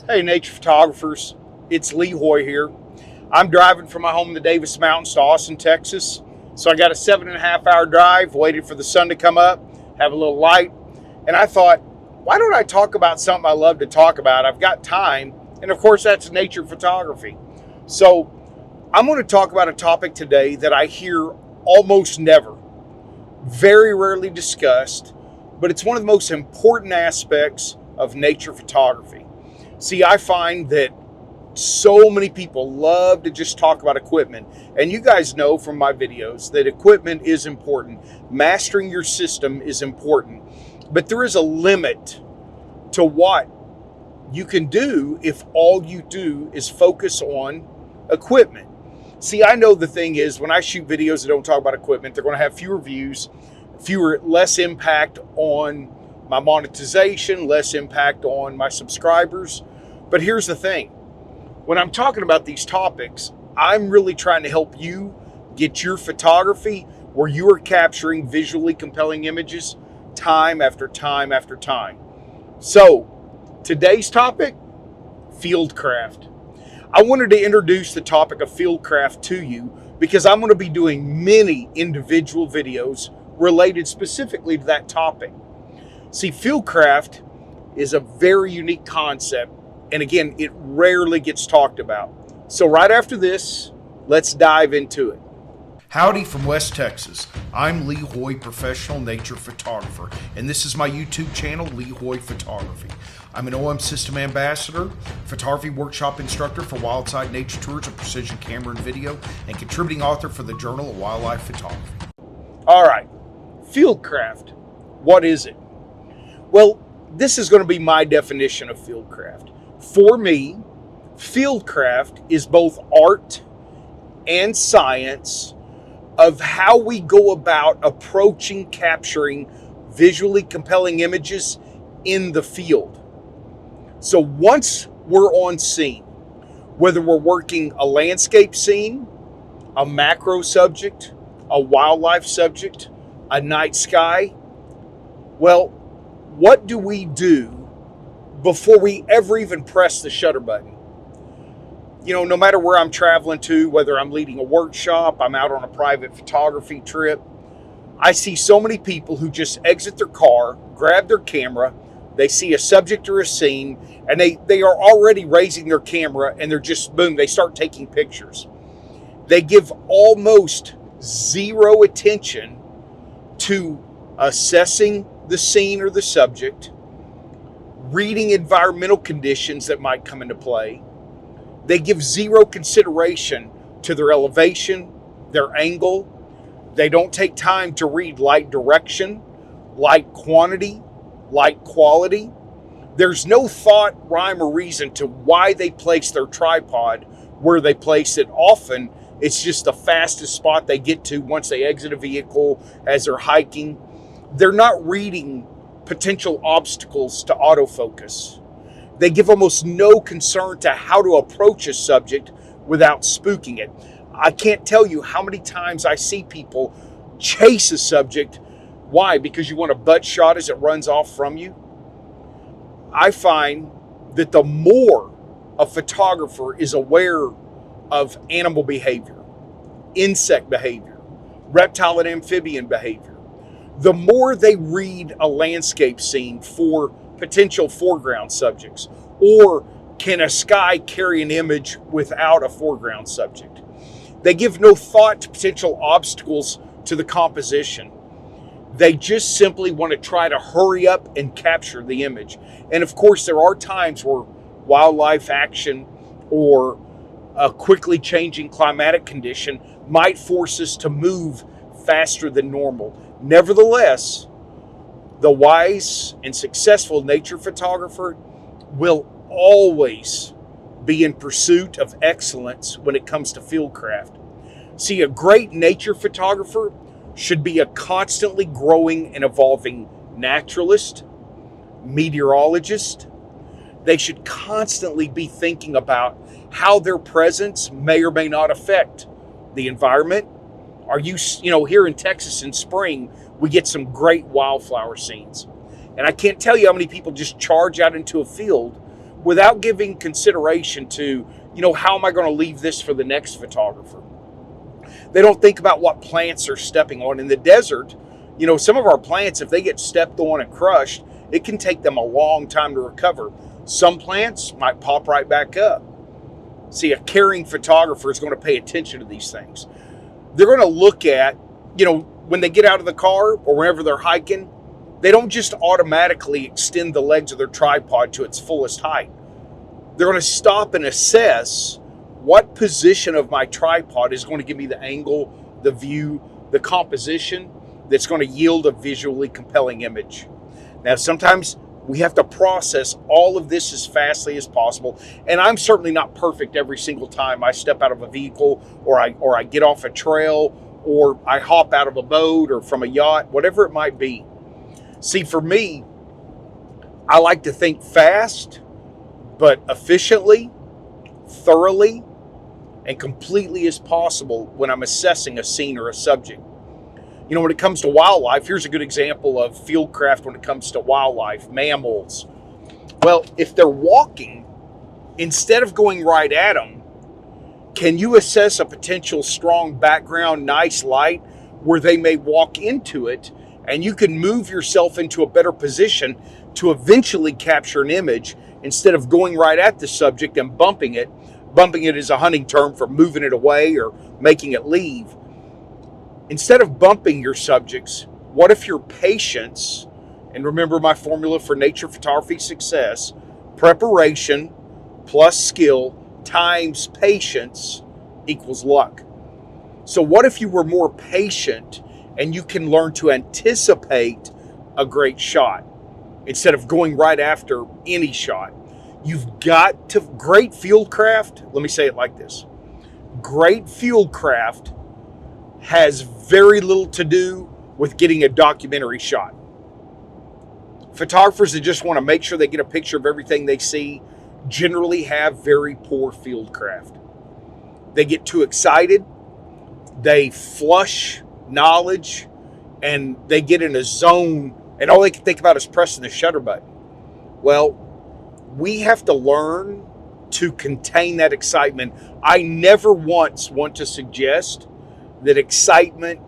Hey, nature photographers, it's Lee Hoy here. I'm driving from my home in the Davis Mountains to Austin, Texas. So I got a 7.5 hour drive, waited for the sun to come up, have a little light. And I thought, why don't I talk about something I love to talk about? I've got time. And of course, that's nature photography. So I'm going to talk about a topic today that I hear almost never, very rarely discussed, but it's one of the most important aspects of nature photography. See, I find that so many people love to just talk about equipment. And you guys know from my videos that equipment is important. Mastering your system is important. But there is a limit to what you can do if all you do is focus on equipment. See, I know the thing is, when I shoot videos that don't talk about equipment, they're going to have fewer views, less impact on my monetization, less impact on my subscribers. But here's the thing. When I'm talking about these topics, I'm really trying to help you get your photography where you are capturing visually compelling images time after time after time. So, today's topic, Fieldcraft. I wanted to introduce the topic of Fieldcraft to you because I'm going to be doing many individual videos related specifically to that topic. See, Fieldcraft is a very unique concept, and again, it rarely gets talked about. So right after this, let's dive into it. Howdy from West Texas. I'm Lee Hoy, professional nature photographer, and this is my YouTube channel, Lee Hoy Photography. I'm an OM System Ambassador, photography workshop instructor for Wildside Nature Tours of Precision Camera and Video, and contributing author for the Journal of Wildlife Photography. All right, Fieldcraft, what is it? Well, this is going to be my definition of Fieldcraft. For me, Fieldcraft is both art and science of how we go about approaching capturing visually compelling images in the field. So once we're on scene, whether we're working a landscape scene, a macro subject, a wildlife subject, a night sky, well, what do we do before we ever even press the shutter button? You know, no matter where I'm traveling to, whether I'm leading a workshop, I'm out on a private photography trip, I see so many people who just exit their car, grab their camera, they see a subject or a scene, and they are already raising their camera, and they're just, boom, they start taking pictures. They give almost zero attention to assessing the scene or the subject, reading environmental conditions that might come into play. They give zero consideration to their elevation, their angle. They don't take time to read light direction, light quantity, light quality. There's no thought, rhyme, or reason to why they place their tripod where they place it. Often, it's just the fastest spot they get to once they exit a vehicle as they're hiking. They're not reading potential obstacles to autofocus. They give almost no concern to how to approach a subject without spooking it. I can't tell you how many times I see people chase a subject. Why? Because you want a butt shot as it runs off from you? I find that the more a photographer is aware of animal behavior, insect behavior, reptile and amphibian behavior, the more they read a landscape scene for potential foreground subjects, or can a sky carry an image without a foreground subject? They give no thought to potential obstacles to the composition. They just simply want to try to hurry up and capture the image. And of course, there are times where wildlife action or a quickly changing climatic condition might force us to move faster than normal. Nevertheless, the wise and successful nature photographer will always be in pursuit of excellence when it comes to fieldcraft. See, a great nature photographer should be a constantly growing and evolving naturalist, meteorologist. They should constantly be thinking about how their presence may or may not affect the environment. Here in Texas in spring, we get some great wildflower scenes. And I can't tell you how many people just charge out into a field without giving consideration to, how am I going to leave this for the next photographer? They don't think about what plants are stepping on. In the desert, some of our plants, if they get stepped on and crushed, it can take them a long time to recover. Some plants might pop right back up. See, a caring photographer is going to pay attention to these things. They're going to look at, when they get out of the car or whenever they're hiking, they don't just automatically extend the legs of their tripod to its fullest height. They're going to stop and assess what position of my tripod is going to give me the angle, the view, the composition that's going to yield a visually compelling image. Now, sometimes we have to process all of this as fastly as possible. And I'm certainly not perfect every single time I step out of a vehicle or I get off a trail or I hop out of a boat or from a yacht, whatever it might be. See, for me, I like to think fast, but efficiently, thoroughly, and completely as possible when I'm assessing a scene or a subject. When it comes to wildlife, here's a good example of fieldcraft when it comes to wildlife, mammals. Well, if they're walking, instead of going right at them, can you assess a potential strong background, nice light, where they may walk into it, and you can move yourself into a better position to eventually capture an image instead of going right at the subject and bumping it. Bumping it is a hunting term for moving it away or making it leave. Instead of bumping your subjects, what if your patience, and remember my formula for nature photography success, preparation plus skill times patience equals luck. So what if you were more patient and you can learn to anticipate a great shot instead of going right after any shot? You've got to, great fieldcraft, let me say it like this. Great fieldcraft has very little to do with getting a documentary shot. Photographers that just want to make sure they get a picture of everything they see generally have very poor fieldcraft. They get too excited, they flush knowledge, and they get in a zone, and all they can think about is pressing the shutter button. Well, we have to learn to contain that excitement. I never once want to suggest that excitement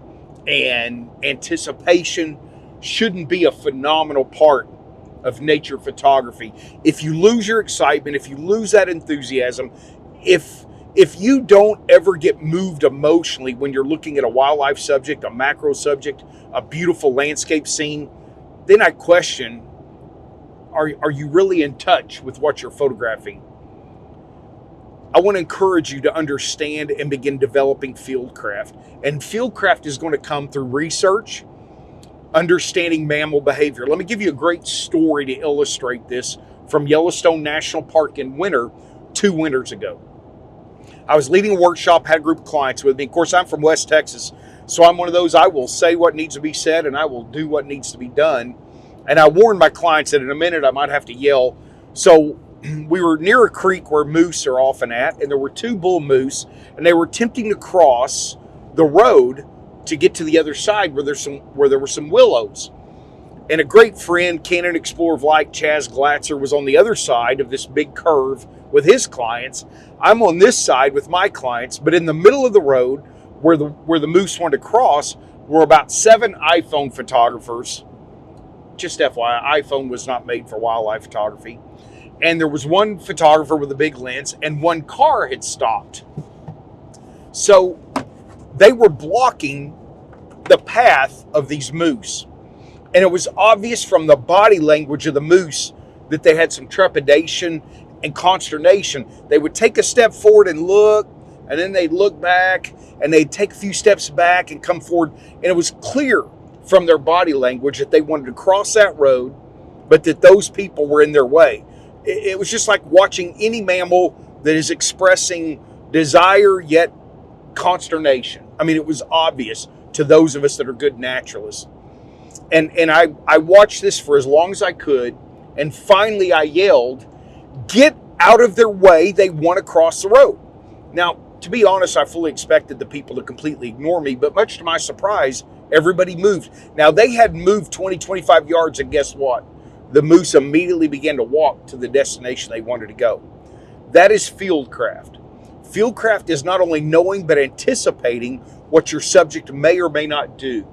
and anticipation shouldn't be a phenomenal part of nature photography. If you lose your excitement, if you lose that enthusiasm, if you don't ever get moved emotionally when you're looking at a wildlife subject, a macro subject, a beautiful landscape scene, then I question, are you really in touch with what you're photographing? I want to encourage you to understand and begin developing fieldcraft. And fieldcraft is going to come through research, understanding mammal behavior. Let me give you a great story to illustrate this from Yellowstone National Park in winter, 2 winters ago. I was leading a workshop, had a group of clients with me. Of course, I'm from West Texas, so I'm one of those, I will say what needs to be said and I will do what needs to be done. And I warned my clients that in a minute I might have to yell. So we were near a creek where moose are often at, and there were 2 bull moose, and they were attempting to cross the road to get to the other side where there were some willows. And a great friend, Canon Explorer of Light, Chaz Glatzer, was on the other side of this big curve with his clients. I'm on this side with my clients, but in the middle of the road where the moose wanted to cross were about 7 iPhone photographers. Just FYI, iPhone was not made for wildlife photography. And there was 1 photographer with a big lens, and 1 car had stopped. So they were blocking the path of these moose. And it was obvious from the body language of the moose that they had some trepidation and consternation. They would take a step forward and look, and then they'd look back, and they'd take a few steps back and come forward. And it was clear from their body language that they wanted to cross that road, but that those people were in their way. It was just like watching any mammal that is expressing desire yet consternation. I mean, it was obvious to those of us that are good naturalists. And I watched this for as long as I could, and finally I yelled, "Get out of their way, they want to cross the road." Now, to be honest, I fully expected the people to completely ignore me, but much to my surprise, everybody moved. Now, they had moved 20, 25 yards, and guess what? the moose immediately began to walk to the destination they wanted to go. That is fieldcraft. Fieldcraft is not only knowing but anticipating what your subject may or may not do.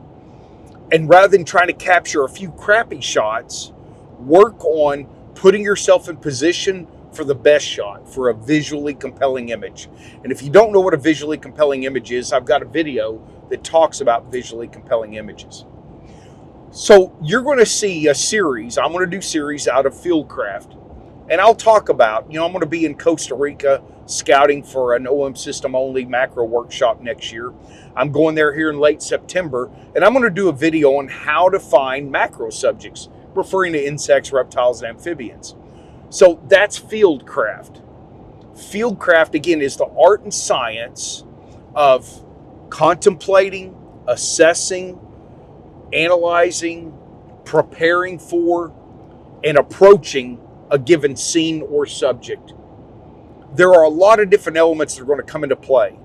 And rather than trying to capture a few crappy shots, work on putting yourself in position for the best shot, for a visually compelling image. And if you don't know what a visually compelling image is, I've got a video that talks about visually compelling images. So you're going to see a series. I'm going to do series out of Fieldcraft. And I'll talk about, I'm going to be in Costa Rica scouting for an OM system only macro workshop next year. I'm going there here in late September, and I'm going to do a video on how to find macro subjects, referring to insects, reptiles, and amphibians. So that's fieldcraft. Fieldcraft, again, is the art and science of contemplating, assessing, analyzing, preparing for, and approaching a given scene or subject. There are a lot of different elements that are going to come into play.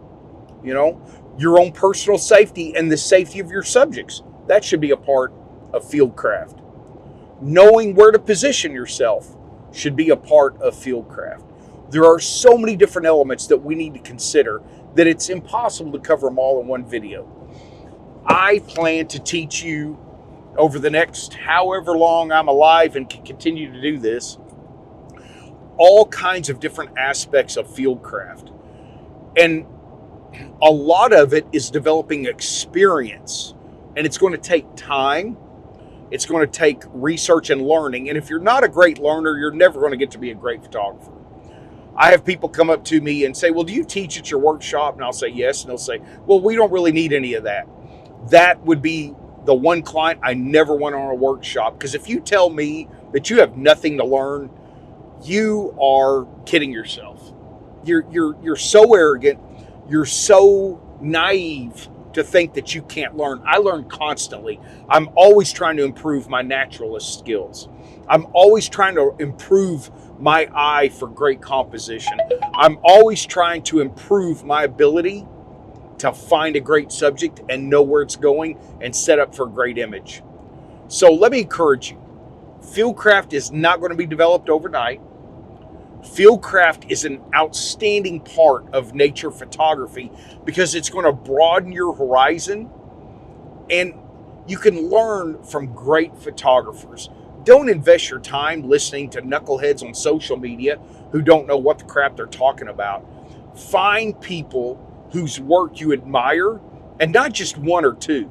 Your own personal safety and the safety of your subjects. That should be a part of fieldcraft. Knowing where to position yourself should be a part of fieldcraft. There are so many different elements that we need to consider that it's impossible to cover them all in one video. I plan to teach you over the next however long I'm alive and can continue to do this, all kinds of different aspects of fieldcraft. And a lot of it is developing experience. And it's going to take time. It's going to take research and learning. And if you're not a great learner, you're never going to get to be a great photographer. I have people come up to me and say, well, do you teach at your workshop? And I'll say, yes. And they'll say, well, we don't really need any of that. That would be the one client I never want on a workshop. Because if you tell me that you have nothing to learn, you are kidding yourself. You're so arrogant. You're so naive to think that you can't learn. I learn constantly. I'm always trying to improve my naturalist skills. I'm always trying to improve my eye for great composition. I'm always trying to improve my ability to find a great subject and know where it's going and set up for a great image. So let me encourage you. Fieldcraft is not going to be developed overnight. Fieldcraft is an outstanding part of nature photography because it's going to broaden your horizon and you can learn from great photographers. Don't invest your time listening to knuckleheads on social media who don't know what the crap they're talking about. Find people whose work you admire, and not just one or two,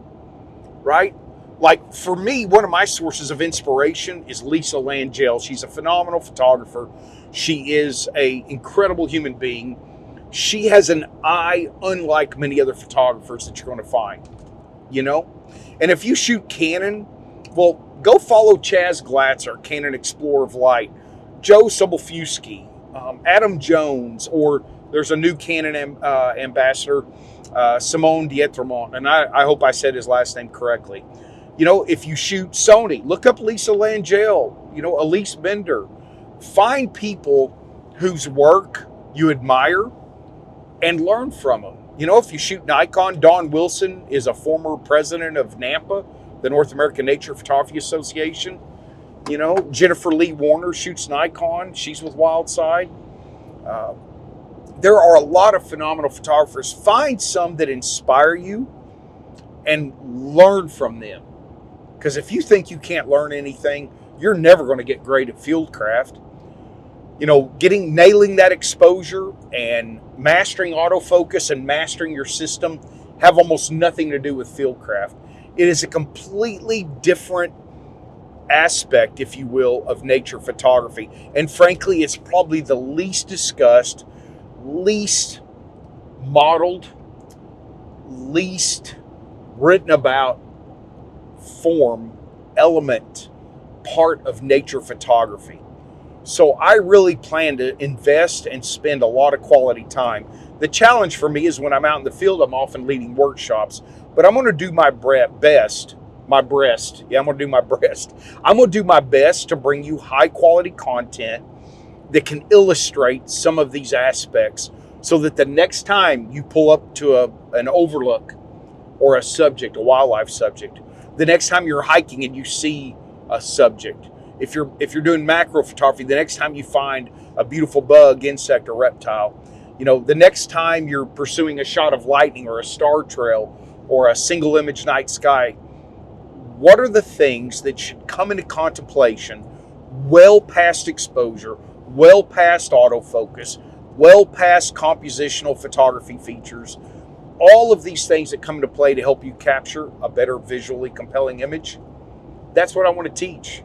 right? Like for me, one of my sources of inspiration is Lisa Langell. She's a phenomenal photographer. She is an incredible human being. She has an eye unlike many other photographers that you're going to find, And if you shoot Canon, well, go follow Chaz Glatzer, Canon Explorer of Light, Joe Sobelfuski, Adam Jones, or there's a new Canon ambassador, Simone Dietremont, and I hope I said his last name correctly. If you shoot Sony, look up Lisa Langell, Elise Bender. Find people whose work you admire and learn from them. If you shoot Nikon, Don Wilson is a former president of NAMPA, the North American Nature Photography Association. Jennifer Lee Warner shoots Nikon. She's with Wildside. There are a lot of phenomenal photographers. Find some that inspire you and learn from them. Because if you think you can't learn anything, you're never going to get great at fieldcraft. Nailing that exposure and mastering autofocus and mastering your system have almost nothing to do with fieldcraft. It is a completely different aspect, if you will, of nature photography. And frankly, it's probably the least discussed, least modeled, least written about part of nature photography. So I really plan to invest and spend a lot of quality time. The challenge for me is when I'm out in the field, I'm often leading workshops, but I'm going to do my best. I'm going to do my best. I'm going to do my best to bring you high quality content that can illustrate some of these aspects so that the next time you pull up to an overlook or a subject, a wildlife subject, the next time you're hiking and you see a subject, If you're doing macro photography, the next time you find a beautiful bug, insect, or reptile, the next time you're pursuing a shot of lightning or a star trail or a single image night sky, what are the things that should come into contemplation well past exposure, well past autofocus, well past compositional photography features, all of these things that come into play to help you capture a better visually compelling image? That's what I want to teach.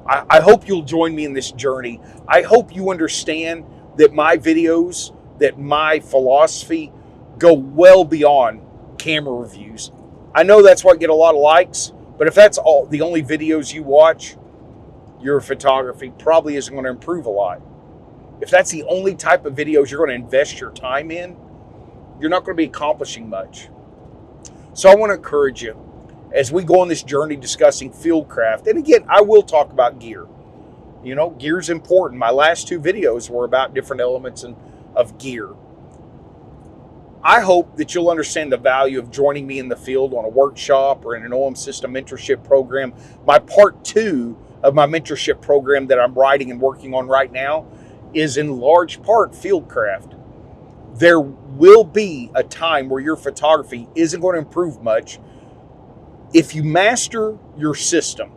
I hope you'll join me in this journey. I hope you understand that my videos, that my philosophy go well beyond camera reviews. I know that's why I get a lot of likes, but if that's the only videos you watch, your photography probably isn't going to improve a lot. If that's the only type of videos you're going to invest your time in, you're not going to be accomplishing much. So I want to encourage you, as we go on this journey discussing Fieldcraft, and again, I will talk about gear. Gear's important. My last 2 videos were about different elements of gear. I hope that you'll understand the value of joining me in the field on a workshop or in an OM System mentorship program. My part 2 of my mentorship program that I'm writing and working on right now is in large part Fieldcraft. There will be a time where your photography isn't going to improve much. If you master your system,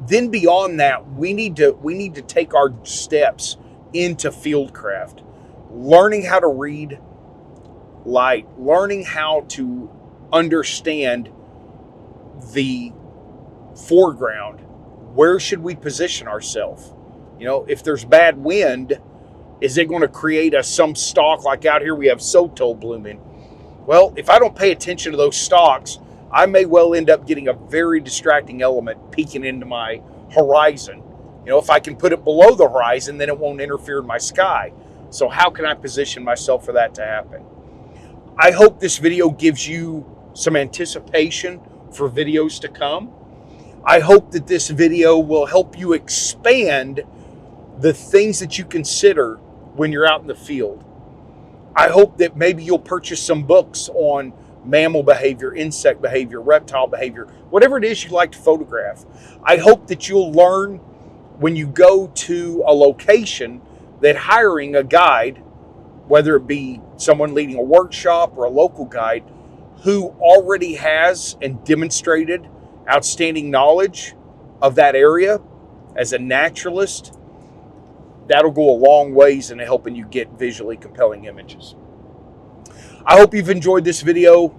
then beyond that, we need to take our steps into Fieldcraft, learning how to read light, learning how to understand the foreground. Where should we position ourselves? If there's bad wind, is it going to create some stalk like out here we have soto blooming? Well, if I don't pay attention to those stalks, I may well end up getting a very distracting element peeking into my horizon. If I can put it below the horizon, then it won't interfere in my sky. So how can I position myself for that to happen? I hope this video gives you some anticipation for videos to come. I hope that this video will help you expand the things that you consider when you're out in the field. I hope that maybe you'll purchase some books on mammal behavior, insect behavior, reptile behavior, whatever it is you like to photograph. I hope that you'll learn when you go to a location that hiring a guide, whether it be someone leading a workshop or a local guide who already has and demonstrated outstanding knowledge of that area as a naturalist, that'll go a long ways in helping you get visually compelling images. I hope you've enjoyed this video.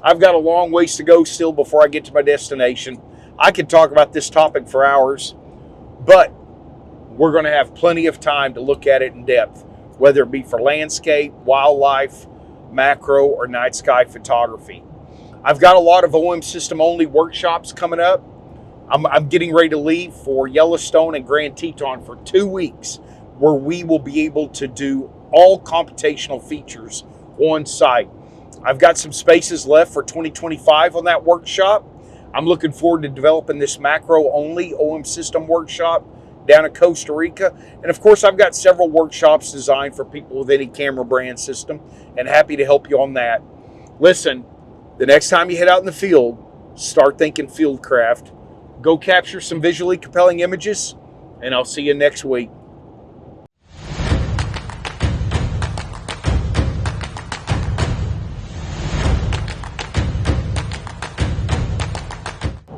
I've got a long ways to go still before I get to my destination. I could talk about this topic for hours, but we're going to have plenty of time to look at it in depth, whether it be for landscape, wildlife, macro, or night sky photography. I've got a lot of OM System only workshops coming up. I'm getting ready to leave for Yellowstone and Grand Teton for 2 weeks, where we will be able to do all computational features on site. I've got some spaces left for 2025 on that workshop. I'm looking forward to developing this macro only OM System workshop down in Costa Rica. And of course, I've got several workshops designed for people with any camera brand system, and happy to help you on that. Listen, the next time you head out in the field, start thinking Fieldcraft. Go capture some visually compelling images, and I'll see you next week.